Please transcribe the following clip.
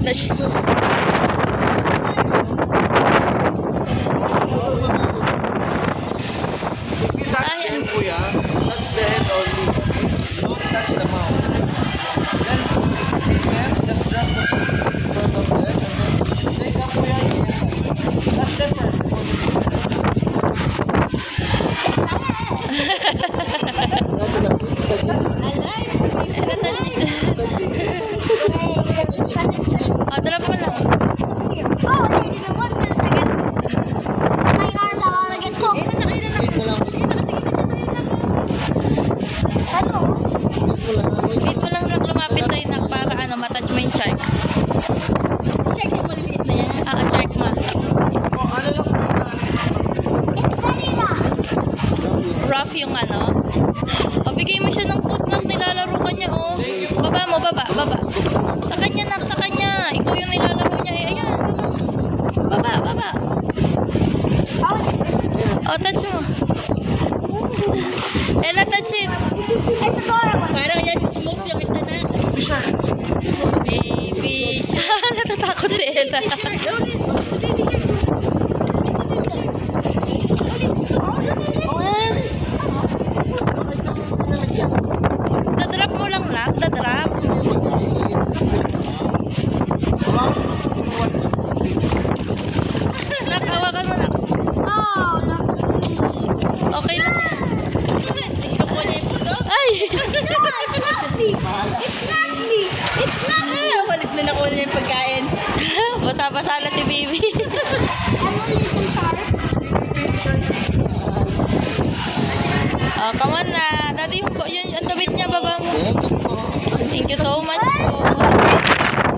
Ayan. Kuya, touch the head only. Don't touch the mouth. Then, just drop the front of the head and then take up kuya. Touch them first. Drop mo lang. Oh, they didn't want for a second. My arm all get cooked. Ano? Wait mo lang lumapit sa'yo nak para matouch mo yung shark. Check yung maliliit na yan. Shark mo. Oh, ano lang po It's very rough. Rough yung Bigay mo siya ng food nak, nilalaro ka niya Baba mo, baba. Sa kanya nak, sa kanya. Ikaw yung nilalaro niya ayan. Baba. Touch mo. Ella, touch it. It's adorable. Parang yan yung smoke yung isa na. Baby shark. Natatakot si Ella. Dadrop mo lang nak, dadrop. Nakawakan mo nak. Oh, no. Okay lang. Ikaw na yung puto. Ay! It's nasty. It's nasty. Walis na nakuha na yung pagkain. Bata-basala si baby. I'm a little shark. Come on na.